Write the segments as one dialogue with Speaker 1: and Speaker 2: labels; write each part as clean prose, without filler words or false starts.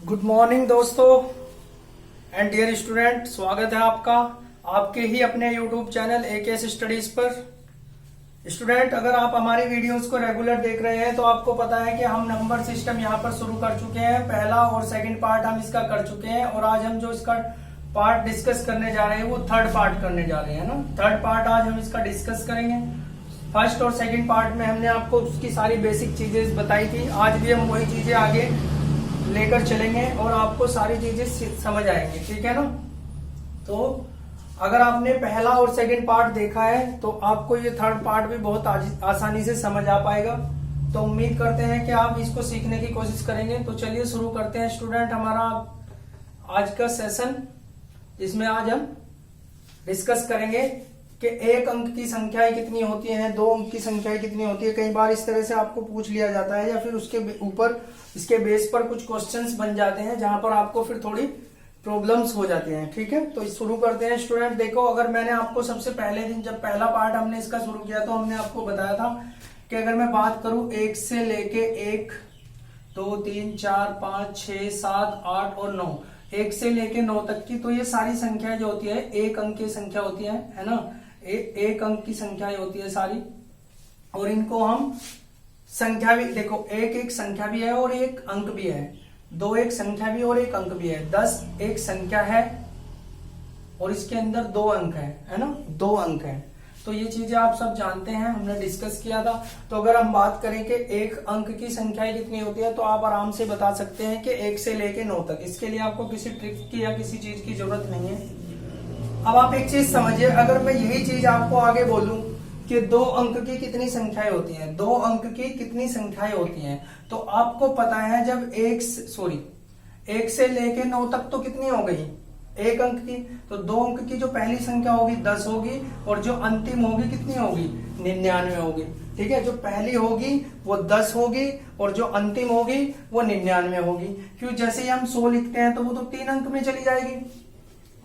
Speaker 1: Good morning दोस्तों and dear student, स्वागत है आपका आपके ही अपने यूट्यूब चैनल एकेएस स्टडीज पर। स्टूडेंट, अगर आप हमारी वीडियोस को रेगुलर देख रहे हैं तो आपको पता है कि हम नंबर सिस्टम यहाँ पर शुरू कर चुके हैं। पहला और सेकंड पार्ट हम इसका कर चुके हैं और आज हम जो इसका पार्ट डिस्कस करने जा रहे हैं वो थर्ड पार्ट करने जा रहे हैं ना। थर्ड पार्ट आज हम इसका डिस्कस करेंगे। फर्स्ट और सेकंड पार्ट में हमने आपको उसकी सारी बेसिक चीजें बताई थी। आज भी हम वही चीजें आगे लेकर चलेंगे और आपको सारी चीजें समझ आएंगी, ठीक है ना। तो अगर आपने पहला और सेकंड पार्ट देखा है तो आपको ये थर्ड पार्ट भी बहुत आसानी से समझ आ पाएगा। तो उम्मीद करते हैं कि आप इसको सीखने की कोशिश करेंगे। तो चलिए शुरू करते हैं स्टूडेंट हमारा आज का सेशन, जिसमें आज हम डिस्कस करेंगे कि एक अंक की संख्याएं कितनी होती हैं, दो अंक की संख्याएं कितनी होती है। कई बार इस तरह से आपको पूछ लिया जाता है या फिर उसके ऊपर इसके बेस पर कुछ क्वेश्चंस बन जाते हैं जहां पर आपको फिर थोड़ी प्रॉब्लम्स हो जाती हैं, ठीक है। तो शुरू करते हैं स्टूडेंट। देखो, अगर मैंने आपको सबसे पहले दिन जब पहला पार्ट हमने इसका शुरू किया तो हमने आपको बताया था कि अगर मैं बात करूं एक से लेके 1 2 3 4 5 6 7 8 और 9, 1 से लेके 9 तक की, तो ये सारी संख्याएं जो होती है एक अंक की संख्या होती है ना। एक अंक की संख्याएं होती है सारी, और इनको हम संख्या भी देखो, एक संख्या भी है और एक अंक भी है, 2 एक संख्या भी और एक अंक भी है, 10 एक संख्या है और इसके अंदर 2 अंक है ना, 2 अंक है। तो ये चीजें आप सब जानते हैं, हमने डिस्कस किया था। तो अगर हम बात करें कि एक अंक की संख्याएं कितनी होती है तो आप आराम से बता सकते हैं कि 1 से लेके 9 तक। इसके लिए आपको किसी ट्रिक की या किसी चीज की जरूरत नहीं है। अब आप एक चीज समझिए, अगर मैं यही चीज आपको आगे बोलूं कि 2 अंक की कितनी संख्याएं होती हैं, 2 अंक की कितनी संख्याएं होती हैं, तो आपको पता है जब 1 से लेके 9 तक तो कितनी हो गई, 1 अंक की। तो 2 अंक की जो पहली संख्या होगी 10 होगी और जो अंतिम होगी कितनी होगी, 99 होगी, ठीक है। जो पहली होगी वो 10 होगी और जो अंतिम होगी वो 99 होगी। क्यों, जैसे ही हम 100 लिखते हैं तो वो तो 3 अंक में चली जाएगी।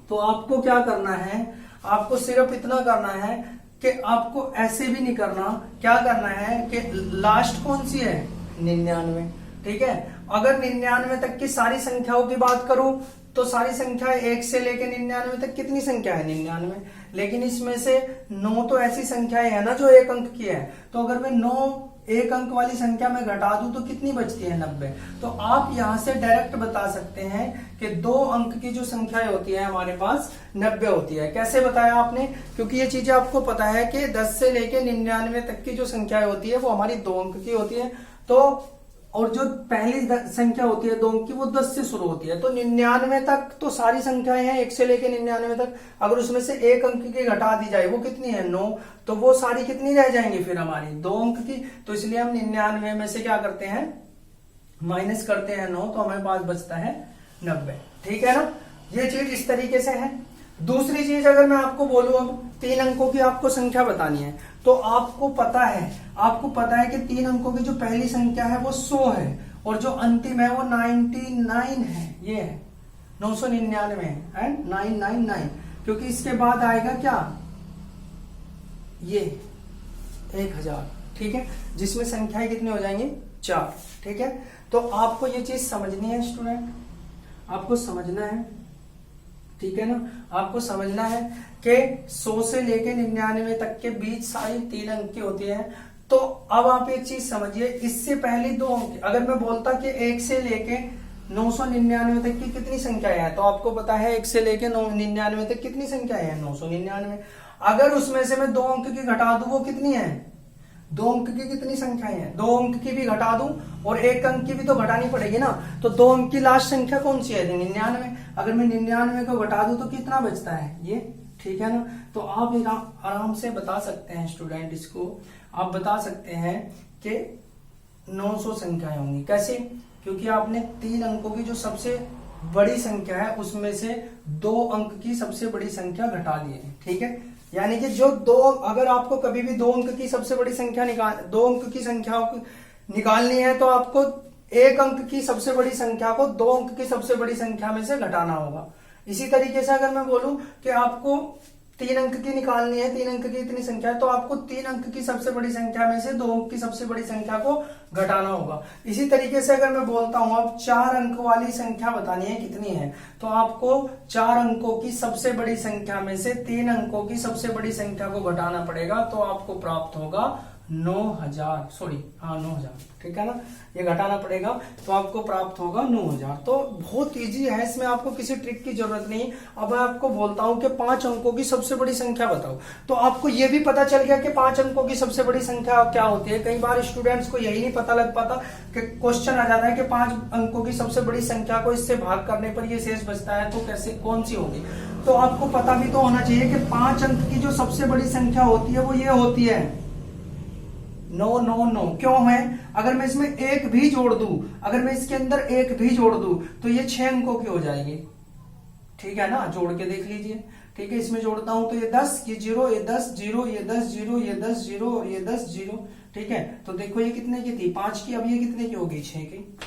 Speaker 1: तो आपको क्या करना है, आपको सिर्फ इतना करना है कि आपको ऐसे भी नहीं करना, क्या करना है कि लास्ट कौन सी है, 99, ठीक है। अगर 99 तक की सारी संख्याओं की बात करूं तो सारी संख्या 1 से लेकर 99 तक कितनी संख्या है, 99। लेकिन इसमें से 9 तो ऐसी संख्याएं है ना जो 1 अंक की है। तो अगर मैं 9 1 अंक वाली संख्या में घटा दूं तो कितनी बचती है, 90। तो आप यहां से डायरेक्ट बता सकते हैं कि 2 अंक की जो संख्याएं होती है हमारे पास 90 होती है। कैसे बताया आपने, क्योंकि ये चीजें आपको पता है कि 10 से लेके 99 तक की जो संख्याएं होती है वो हमारी 2 अंक की होती है। तो और जो पहली संख्या होती है 2 अंक की वो 10 से शुरू होती है। तो 99 तक तो सारी संख्याएं हैं 1 से लेके 99 तक। अगर उसमें से 1 अंक की घटा दी जाए वो कितनी है, 9, तो वो सारी कितनी रह जाएंगी फिर हमारी 2 अंक की। तो इसलिए हम 99 में से क्या करते हैं, माइनस करते हैं 9, तो हमारे पास बचता है 90, ठीक है ना। ये चीज इस तरीके से है। दूसरी चीज, अगर मैं आपको बोलूं अब 3 अंकों की आपको संख्या बतानी है तो आपको पता है कि 3 अंकों की जो पहली संख्या है वो 100 है और जो अंतिम है वो 99 है, ये है 999 है एंड 999, क्योंकि इसके बाद आएगा क्या, ये 1000, ठीक है, जिसमें संख्याएं कितनी हो जाएंगी, 4, ठीक है। तो आपको ये चीज समझनी है स्टूडेंट, आपको समझना है, ठीक है ना। आपको समझना है कि 100 से लेके 99 तक के बीच सारी 3 अंक की होती है। तो अब आप एक चीज समझिए, इससे पहले 2 अंक, अगर मैं बोलता कि 1 से लेके 999 तक की कितनी संख्याएं हैं, तो आपको पता है 1 से लेके 99 तक कितनी संख्याएं हैं, 999। अगर उसमें से मैं 2 अंक की घटा दूं वो कितनी है, 2 अंक की कितनी संख्याएं हैं, 2 अंक की भी घटा दूं और 1 अंक की भी तो घटानी पड़ेगी ना। तो 2 अंक की लास्ट संख्या कौन सी है, 99। अगर मैं 99 को घटा दूं तो कितना बचता है, ये, ठीक है ना। तो आप आराम से बता सकते हैं स्टूडेंट, इसको आप बता सकते हैं कि 900 संख्याएं होंगी। कैसे, क्योंकि आपने 3 अंकों की जो सबसे बड़ी संख्या है उसमें से 2 अंक की सबसे बड़ी संख्या घटा दी है, ठीक है। यानी कि जो 2, अगर आपको कभी भी 2 अंक की सबसे बड़ी संख्या 2 अंक की संख्या निकालनी है तो आपको 1 अंक की सबसे बड़ी संख्या को 2 अंक की सबसे बड़ी संख्या में से घटाना होगा। इसी तरीके से अगर मैं बोलूं कि आपको 3 अंक की निकालनी है, 3 अंक की इतनी संख्या है, तो आपको 3 अंक की सबसे बड़ी संख्या में से 2 अंक की सबसे बड़ी संख्या को घटाना होगा। इसी तरीके से अगर मैं बोलता हूं अब 4 अंक वाली संख्या बतानी है कितनी है, तो आपको 4 अंकों की सबसे बड़ी संख्या में से 3 अंकों की सबसे बड़ी संख्या को घटाना पड़ेगा, तो आपको प्राप्त होगा 9000, सॉरी हाँ 9000, ठीक है ना, ये घटाना पड़ेगा तो आपको प्राप्त होगा 9000। तो बहुत इजी है, इसमें आपको किसी ट्रिक की जरूरत नहीं। अब मैं आपको बोलता हूं कि 5 अंकों की सबसे बड़ी संख्या बताओ, तो आपको ये भी पता चल गया कि 5 अंकों की सबसे बड़ी संख्या क्या होती है। कई बार स्टूडेंट्स को यही नहीं पता लग पाता कि क्वेश्चन आ जाता है कि 5 अंकों की सबसे बड़ी संख्या को इससे भाग करने पर ये शेष बचता है, तो कैसे कौन सी होगी। तो आपको पता भी तो होना चाहिए कि 5 अंक की जो सबसे बड़ी संख्या होती है वो ये होती है 999। क्यों है, अगर मैं इसमें एक भी जोड़ दूं, अगर मैं इसके अंदर एक भी जोड़ दूं तो ये 6 अंकों की हो जाएगी, ठीक है ना, जोड़ के देख लीजिए। ठीक है, इसमें जोड़ता हूं तो ये 10, ये 0, ये 10 0, ये 10 0, ये 10 0 और ये 10 0। ठीक है, तो देखो ये कितने की थी 5 की, अब ये कितने की होगी 6 की।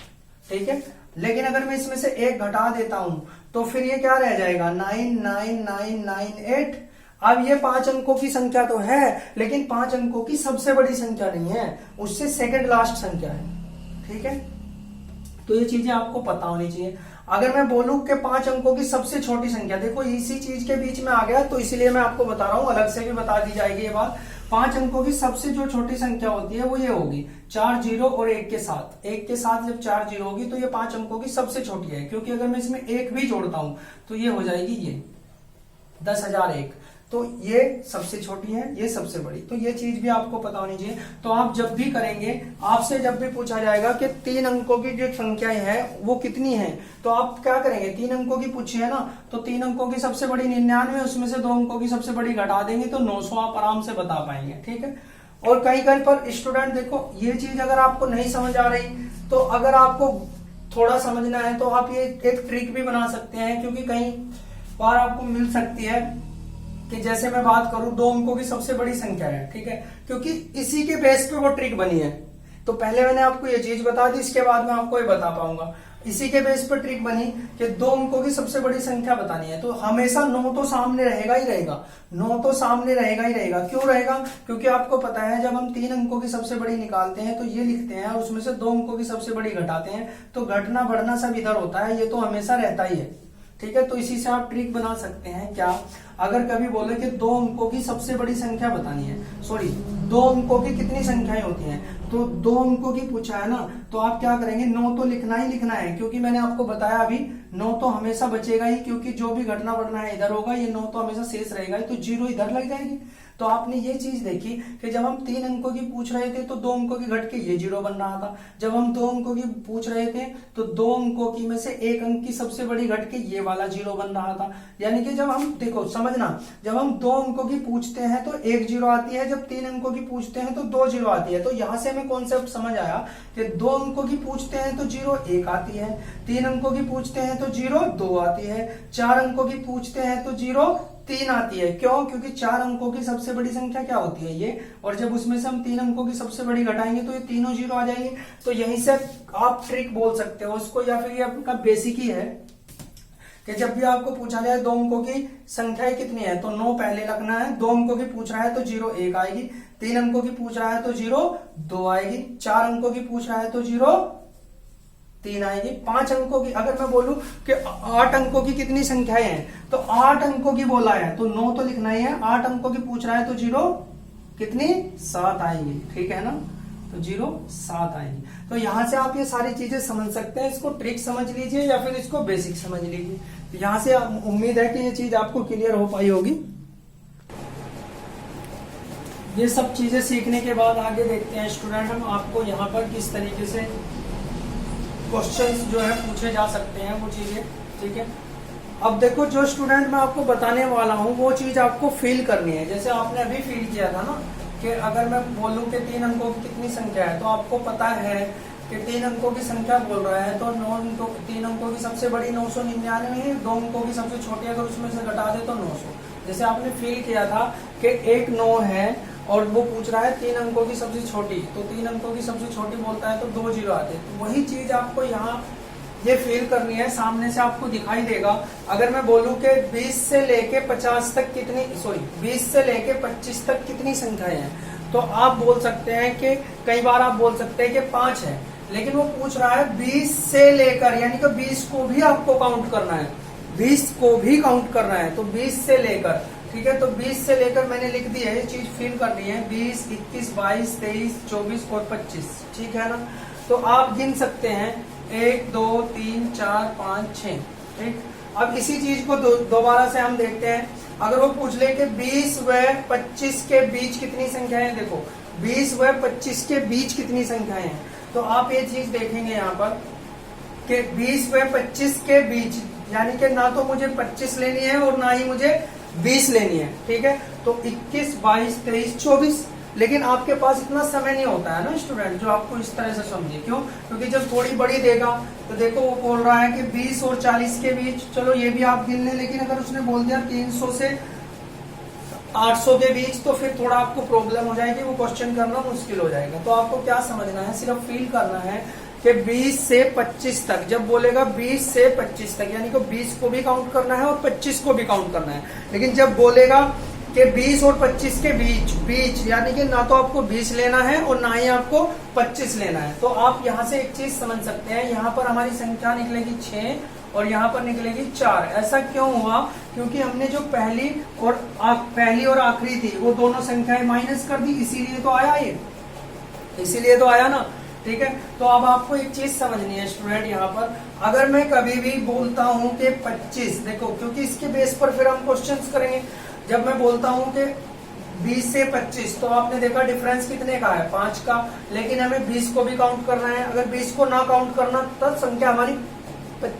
Speaker 1: ठीक है, लेकिन अगर मैं इसमें से एक घटा देता हूं तो फिर ये क्या रह जाएगा 99998। अब ये 5 अंकों की संख्या तो है, लेकिन 5 अंकों की सबसे बड़ी संख्या नहीं है, उससे सेकंड लास्ट संख्या है। ठीक है, तो ये चीजें आपको पता होनी चाहिए। अगर मैं बोलूं कि 5 अंकों की सबसे छोटी संख्या, देखो इसी चीज के बीच में आ गया तो इसलिए मैं आपको बता रहा हूं, अलग से भी बता दी जाएगी ये बात। 5 अंकों की सबसे जो छोटी संख्या होती है वो ये होगी 4 0 और 1 के साथ। 1 के साथ जब 4 0 होगी तो ये 5 अंकों की सबसे छोटी है, क्योंकि अगर मैं इसमें एक भी जोड़ता हूं तो ये हो जाएगी ये 10,001। तो ये सबसे छोटी है, ये सबसे बड़ी, तो ये चीज भी आपको पता होनी चाहिए। तो आप जब भी करेंगे, आपसे जब भी पूछा जाएगा कि 3 अंकों की जो संख्याएं हैं वो कितनी है, तो आप क्या करेंगे, 3 अंकों की पूछी है ना, तो 3 अंकों की सबसे बड़ी 99, उसमें से 2 अंकों की सबसे बड़ी घटा देंगे तो 900 आप आराम से बता पाएंगे। ठीक है, और कहीं कहीं पर स्टूडेंट देखो ये चीज अगर आपको नहीं समझ आ रही, तो अगर आपको थोड़ा समझना है तो आप ये एक ट्रिक भी बना सकते हैं, क्योंकि कई बार आपको मिल सकती है कि जैसे मैं बात करूं 2 अंकों की सबसे बड़ी संख्या है। ठीक है, क्योंकि इसी के बेस पे वो ट्रिक बनी है, तो पहले मैंने आपको ये चीज बता दी, इसके बाद मैं आपको ये बता पाऊंगा। इसी के बेस पर ट्रिक बनी कि 2 अंकों की सबसे बड़ी संख्या बतानी है, तो हमेशा 9 तो सामने रहेगा ही रहेगा, 9 तो सामने रहेगा ही रहेगा। क्यों रहेगा, क्योंकि आपको पता है जब हम 3 अंकों की सबसे बड़ी निकालते हैं तो ये लिखते हैं और उसमें से 2 अंकों की सबसे बड़ी घटाते हैं, तो घटना बढ़ना सब इधर होता है, ये तो हमेशा रहता ही है। ठीक है, तो इसी से आप ट्रिक बना सकते हैं। क्या, अगर कभी बोले कि 2 अंकों की सबसे बड़ी संख्या बतानी है, सॉरी 2 अंकों की कितनी संख्याएं होती हैं, तो 2 अंकों की पूछा है ना, तो आप क्या करेंगे 9 तो लिखना ही लिखना है, क्योंकि मैंने आपको बताया अभी 9 तो हमेशा बचेगा ही, क्योंकि जो भी घटना बढ़ना है इधर होगा, ये 9 तो हमेशा शेष रहेगा ही, तो 0 इधर लग जाएगी। तो आपने ये चीज देखी कि जब हम 3 अंकों की पूछ रहे थे तो 2 अंकों की घट के ये 0 बन रहा था, जब हम 2 अंकों की पूछ रहे थे तो 2 अंकों की में से 1 अंक की सबसे बड़ी घट के ये वाला 0 बन रहा था। यानी कि जब हम देखो समझना, जब हम 2 अंकों की पूछते हैं तो 1 0 आती है, जब 3 अंकों की पूछते हैं तो 2 0 आती है। तो यहां से हमें कॉन्सेप्ट समझ आया कि 2 अंकों की पूछते हैं तो 0 1 आती है, 3 अंकों की पूछते हैं तो 0 2 आती है, 4 अंकों की पूछते हैं तो 0 3 आती है। क्यों, क्योंकि 4 अंकों की सबसे बड़ी संख्या क्या होती है ये, और जब उसमें से हम 3 अंकों की सबसे बड़ी घटाएंगे तो ये तीनों 0 आ जाएंगे। तो यहीं से आप ट्रिक बोल सकते हो उसको, या फिर ये आपका बेसिक ही है कि जब भी आपको पूछा जाए 2 अंकों की संख्या कितनी है तो 9 पहले लगना है। 2 अंकों की पूछ रहा है तो 0 1 आएगी, 3 अंकों की पूछ रहा है तो 0 2 आएगी, 4 अंकों की पूछ रहा है तो 0 3 आएगी, 5 अंकों की अगर मैं बोलूं कि 8 अंकों की कितनी संख्याएं हैं तो 8 अंकों की बोला है तो 9 तो लिखना ही है, 8 अंकों की पूछ रहा है तो 0 कितनी 7 आएंगी। ठीक है ना, तो 0 7 आएंगी। तो यहां से आप ये सारी चीजें समझ सकते हैं, इसको ट्रिक समझ लीजिए या फिर इसको बेसिक समझ लीजिए। तो यहां से उम्मीद है कि ये चीज आपको क्लियर हो पाई होगी। ये सब चीजें सीखने के बाद आगे देखते हैं स्टूडेंट हम आपको यहाँ पर किस तरीके से क्वेश्चंस जो है पूछे जा सकते हैं वो चीजें। ठीक है, अब देखो जो स्टूडेंट मैं आपको बताने वाला हूँ वो चीज आपको फील करनी है। जैसे आपने अभी फील किया था ना कि अगर मैं बोलूं कि 3 अंकों की कितनी संख्या है, तो आपको पता है कि 3 अंकों की संख्या बोल रहा है तो 3 अंकों की सबसे बड़ी 999 है, 2 अंकों की सबसे छोटी अगर उसमें से घटा दे तो 900। जैसे आपने फील किया था कि 1 9 है और वो पूछ रहा है 3 अंकों की सबसे छोटी, तो 3 अंकों की सबसे छोटी बोलता है तो 2 0 आते हैं। तो वही चीज आपको यहाँ ये फील करनी है, सामने से आपको दिखाई देगा। अगर मैं बोलूं कि 20 से लेके 50 तक कितनी 20 से लेके 25 तक कितनी संख्याएं हैं, तो आप बोल सकते हैं कि कई बार आप बोल सकते हैं कि 5 है, लेकिन वो पूछ रहा है 20 से लेकर, यानी कि 20 को भी आपको काउंट करना है, 20 को भी काउंट करना है, तो 20 से लेकर, ठीक है। तो 20 से लेकर मैंने लिख दी है, ये चीज फील करनी है, 20, 21, 22, 23, 24 और 25, ठीक है ना। तो आप गिन सकते हैं 1, 2, 3, 4, 5, 6, ठीक। अब इसी चीज को दोबारा से हम देखते हैं। अगर वो पूछ ले कि 20 व 25 के बीच कितनी संख्याएं हैं, देखो 20 व 25 के बीच कितनी संख्याएं हैं, तो आप ये चीज देखेंगे यहाँ पर कि 20 व 25 के बीच, यानी कि ना तो मुझे 25 लेनी है और ना ही मुझे 20 लेनी है, ठीक है। तो 21, 22, 23, 24, लेकिन आपके पास इतना समय नहीं होता है ना स्टूडेंट, जो आपको इस तरह से समझे। क्यों? क्योंकि जब थोड़ी बड़ी देगा तो देखो वो बोल रहा है कि 20 और 40 के बीच, चलो ये भी आप गिन लें, लेकिन अगर उसने बोल दिया 300 से 800 के बीच, तो फिर थोड़ा आपको प्रॉब्लम हो जाएगी, वो क्वेश्चन करना मुश्किल हो जाएगा। तो आपको क्या समझना है, सिर्फ फील करना है कि 20 से 25 तक, जब बोलेगा 20 से 25 तक, यानी कि 20 को भी काउंट करना है और 25 को भी काउंट करना है। लेकिन जब बोलेगा कि 20 और 25 के बीच, यानी कि ना तो आपको 20 लेना है और ना ही आपको 25 लेना है। तो आप यहाँ से एक चीज समझ सकते हैं, यहाँ पर हमारी संख्या निकलेगी 6 और यहाँ पर निकलेगी 4। ऐसा क्यों हुआ? क्योंकि हमने जो पहली और आखिरी थी वो दोनों संख्याएं माइनस कर दी, इसीलिए तो आया ये, इसीलिए तो आया ना, ठीक है। तो अब आपको एक चीज समझनी है स्टूडेंट, यहाँ पर अगर मैं कभी भी बोलता हूँ कि 25, देखो क्योंकि इसके बेस पर फिर हम क्वेश्चंस करेंगे। जब मैं बोलता हूँ कि 20 से 25, तो आपने देखा डिफरेंस कितने का है, 5 का, लेकिन हमें 20 को भी काउंट करना है। अगर 20 को ना काउंट करना तब संख्या हमारी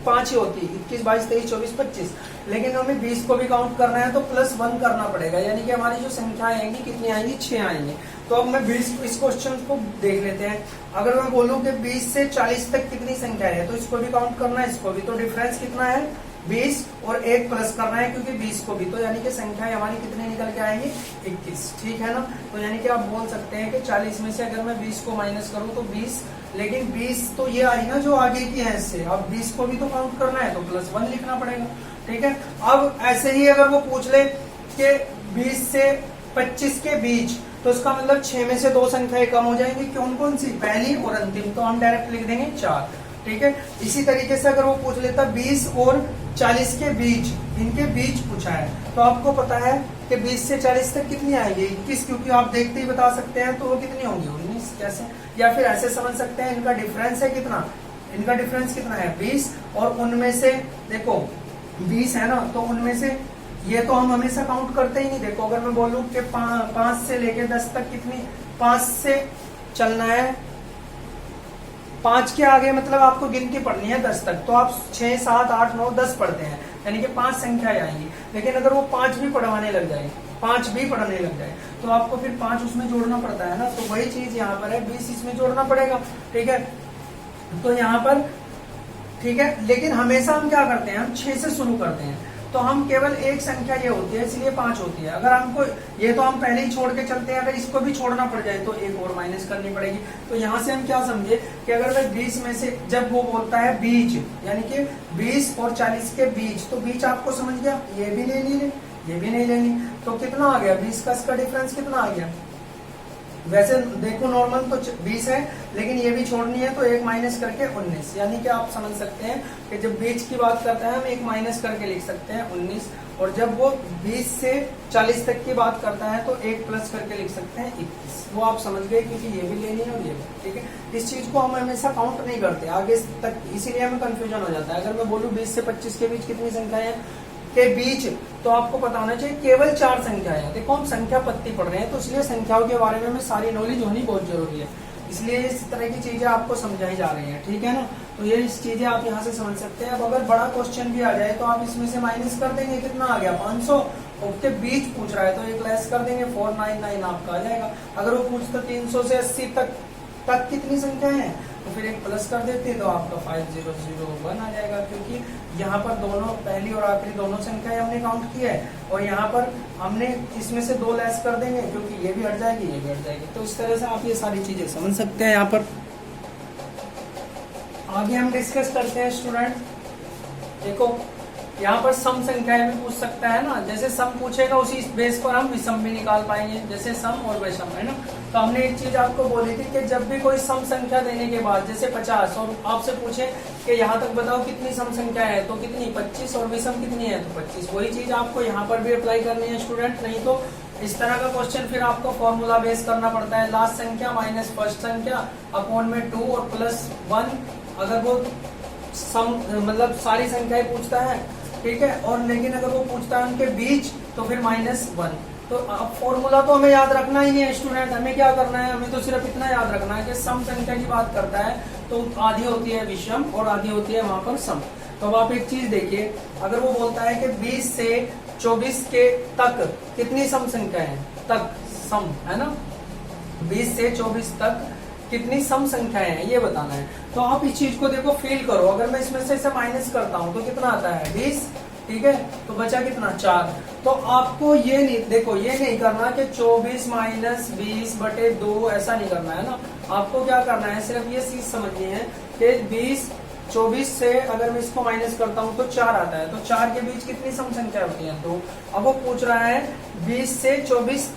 Speaker 1: 5 ही होती है, 21, 22, 23, 24, 25, लेकिन हमें 20 को भी काउंट करना है तो +1 करना पड़ेगा, यानी कि हमारी जो संख्या आएंगी कितनी आएंगी, 6 आएंगी। तो अब मैं 20 इस क्वेश्चन को देख लेते हैं। अगर मैं बोलूं कि 20 से 40 तक कितनी संख्या है, तो इसको भी काउंट करना है, इसको भी, तो डिफरेंस कितना है 20 और 1 प्लस करना है, क्योंकि 20 को भी, तो यानी कि संख्या हमारी कितनी निकल के आएंगी 21, ठीक है ना। तो यानी कि आप बोल सकते हैं कि 40 में से अगर मैं 20 को माइनस करूं तो 20, लेकिन 20 तो ये आई ना जो आगे की है इससे, अब 20 को भी तो काउंट करना है, तो +1 लिखना पड़ेगा, ठीक है। अब ऐसे ही अगर वो पूछ ले कि 20 से 25 के बीच, तो इसका मतलब 6 में से 2 संख्याएं कम हो जाएंगी, कौन कौन सी, पहली और अंतिम, तो हम डायरेक्ट लिख देंगे 4, ठीक है। इसी तरीके से अगर वो पूछ लेता 20 और 40 के बीच, इनके बीच पूछा है, तो आपको पता है कि 20 से 40 तक कितनी आएगी 21, क्योंकि आप देखते ही बता सकते हैं, तो वो कितनी होंगी 19, कैसे, या फिर ऐसे समझ सकते हैं इनका डिफरेंस है कितना, इनका डिफरेंस कितना है 20, और उनमें से देखो 20 है ना, तो उनमें से ये तो हम हमेशा काउंट करते ही नहीं। देखो अगर मैं बोलूं कि 5 से लेके 10 तक कितनी, 5 से चलना है, 5 के आगे मतलब आपको गिनती पढ़नी है 10 तक, तो आप 6, 7, 8, 9, 10 पढ़ते हैं, यानी कि 5 संख्याएं आएंगी। लेकिन अगर वो 5 भी पढ़वाने लग जाए, 5 भी पढ़ने लग जाए, तो आपको फिर 5 उसमें जोड़ना पड़ता है ना, तो वही चीज यहाँ पर है, 20 इसमें जोड़ना पड़ेगा, ठीक है। तो यहाँ पर ठीक है, लेकिन हमेशा हम क्या करते हैं, हम 6 से शुरू करते हैं, तो हम केवल एक संख्या ये होती है, इसलिए 5 होती है। अगर हमको ये तो हम पहले ही छोड़ के चलते हैं, अगर इसको भी छोड़ना पड़ जाए तो एक और माइनस करनी पड़ेगी। तो यहाँ से हम क्या समझे कि अगर मैं 20 में से, जब वो बोलता है बीच, यानी कि 20 और 40 के बीच, तो बीच आपको समझ गया, ये भी नहीं लेनी, ये भी नहीं लेनी, तो कितना आ गया 20 का, इसका डिफरेंस कितना आ गया। वैसे देखो नॉर्मल तो 20 है, लेकिन ये भी छोड़नी है, तो 1 माइनस करके 19, यानी कि आप समझ सकते हैं कि जब बीच की बात करते हैं हम 1 माइनस करके लिख सकते हैं 19, और जब वो 20 से 40 तक की बात करता है तो 1 प्लस करके लिख सकते हैं 21। वो आप समझ गए, क्योंकि ये भी लेनी है और ये भी, ठीक है। इस चीज को हम हमेशा काउंट नहीं करते आगे तक, इसीलिए हमें कंफ्यूजन हो जाता है। अगर मैं बोलूँ 20 से 25 के बीच कितनी संख्याएं के बीच, तो आपको पता होना चाहिए केवल 4 संख्याएं हैं। देखो हम संख्या पत्ती पढ़ रहे हैं, तो इसलिए संख्याओं के बारे में हमें सारी नॉलेज होनी बहुत जरूरी है, इसलिए इस तरह की चीजें आपको समझाई जा रही हैं, ठीक है ना। तो ये इस चीजें आप यहाँ से समझ सकते हैं। अब अगर बड़ा क्वेश्चन भी आ जाए तो आप इसमें से माइनस कर देंगे, कितना आ गया 500, उसके बीच पूछ रहा है तो एक लेस कर देंगे, 499 आपका आ जाएगा। अगर वो पूछता 300 से 80 तक कितनी संख्या है, तो फिर एक प्लस कर देते तो आपका 5001 आ जाएगा, क्योंकि यहाँ पर दोनों पहली और आखिरी दोनों संख्याएं हमने काउंट की है, और यहाँ पर हमने इसमें से 2 लेस कर देंगे, क्योंकि ये भी हट जाएगी, ये भी हट जाएगी। तो इस तरह से आप ये सारी चीजें समझ सकते हैं। यहाँ पर आगे हम डिस्कस करते हैं स्टूडेंट। देखो यहाँ पर सम संख्याएं भी पूछ सकता है ना, जैसे सम पूछेगा उसी बेस पर हम विषम भी निकाल पाएंगे, जैसे सम और विषम, है ना। तो हमने एक चीज आपको बोली थी कि जब भी कोई सम संख्या देने के बाद जैसे 50 और आपसे पूछे कि यहाँ तक बताओ कितनी सम संख्या है, तो कितनी 25 और विषम कितनी है तो 25। वही चीज आपको यहाँ पर भी अप्लाई करनी है स्टूडेंट। नहीं तो इस तरह का क्वेश्चन फिर आपको फॉर्मूला बेस करना पड़ता है, लास्ट संख्या माइनस फर्स्ट संख्या अपॉन में 2 और प्लस 1, अगर वो सम मतलब सारी संख्याएं पूछता है, ठीक है। और लेकिन अगर वो पूछता है उनके बीच तो फिर -1। तो अब फॉर्मूला तो हमें याद रखना ही नहीं है स्टूडेंट, हमें क्या करना है, हमें तो सिर्फ इतना याद रखना है कि सम संख्या की बात करता है तो आधी होती है विषम और आधी होती है वहां पर सम। तो अब आप एक चीज देखिए, अगर वो बोलता है कि 20 से 24 के तक कितनी सम संख्या है, तक सम है ना, 20 से 24 तक कितनी सम संख्याएं हैं ये बताना है। तो आप इस चीज को देखो, फील करो, अगर मैं इसमें से इसे माइनस करता हूं तो कितना आता है 20, ठीक है। तो बचा कितना 4। तो आपको ये नहीं, देखो ये नहीं करना कि 24 माइनस 20/2 ऐसा नहीं करना है ना। आपको क्या करना है, सिर्फ ये चीज समझनी है कि 24 से अगर मैं इसको माइनस करता हूं तो 4 आता है, तो 4 के बीच कितनी सम संख्या होती है 2। अब वो पूछ रहा है 20 से 24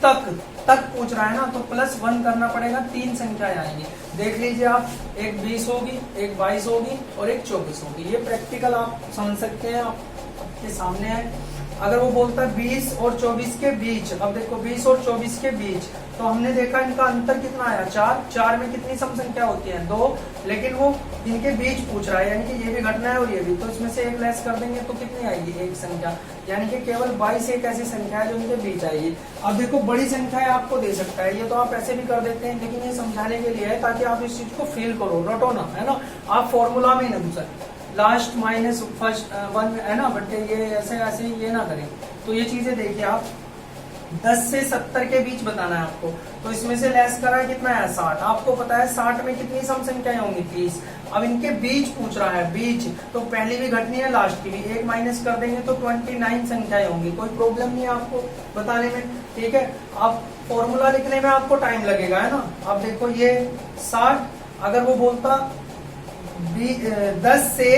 Speaker 1: तक पूछ रहा है ना, तो +1 करना पड़ेगा, 3 संख्याएं आएंगी। देख लीजिए आप, एक 20 होगी, एक 22 होगी और एक 24 होगी। ये प्रैक्टिकल आप समझ सकते हैं, आपके सामने है। अगर वो बोलता है 20 और 24 के बीच, अब देखो 20 और 24 के बीच, तो हमने देखा इनका अंतर कितना आया 4 में कितनी सम संख्या होती है 2, लेकिन वो इनके बीच पूछ रहा है, यानी कि ये भी घटना है और ये भी, तो इसमें से एक लेस कर देंगे तो कितनी आएगी एक संख्या, यानी कि केवल 22 एक ऐसी संख्या है जो इनके बीच आएगी। अब देखो बड़ी संख्या है आपको दे सकता है, ये तो आप ऐसे भी कर देते हैं, लेकिन ये समझाने के लिए है ताकि आप इस चीज को फील करो, रटो ना, है ना। आप फॉर्मूला में ही ना घुसे, लास्ट माइनस फर्स्ट 1 है ना, बट ये ऐसे ये ना करें। तो ये चीजें देखिए आप, 10 से 70 के बीच बताना है आपको, तो इसमें से लेस करा है कितना है 60। आपको पता है 60 में कितनी सम संख्याएं होंगी 30। अब इनके बीच पूछ रहा है, बीच तो पहली भी घटनी है लास्ट की भी, एक माइनस कर देंगे तो 29 संख्याएं होंगी, कोई प्रॉब्लम नहीं है आपको बताने में, ठीक है। अब फॉर्मूला लिखने में आपको टाइम लगेगा, है ना। अब देखो ये 60, अगर वो बोलता 10 से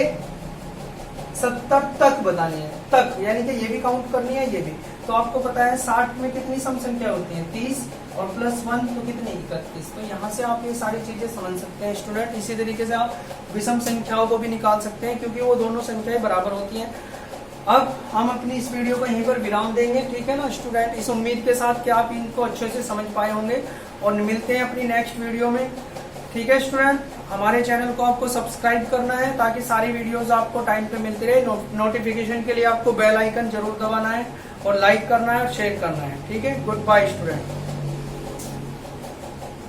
Speaker 1: 70 तक बतानी है, तक यानी कि ये भी काउंट करनी है ये भी, तो आपको पता है 60 में कितनी सम संख्या होती है 30 और +1 तो कितनी 31। तो यहाँ से आप ये सारी चीजें समझ सकते हैं स्टूडेंट। इसी तरीके से आप विषम संख्याओं को भी निकाल सकते हैं, क्योंकि वो दोनों संख्याएं बराबर होती हैं। अब हम अपनी इस वीडियो को यहीं पर विराम देंगे, ठीक है ना स्टूडेंट, इस उम्मीद के साथ कि आप इनको अच्छे से समझ पाए होंगे, और मिलते हैं अपनी नेक्स्ट वीडियो में, ठीक है स्टूडेंट। हमारे चैनल को आपको सब्सक्राइब करना है ताकि सारी वीडियोस आपको टाइम पे मिलती रहे। नोटिफिकेशन के लिए आपको बेल आइकन जरूर दबाना है और लाइक करना है और शेयर करना है, ठीक है। Good bye student.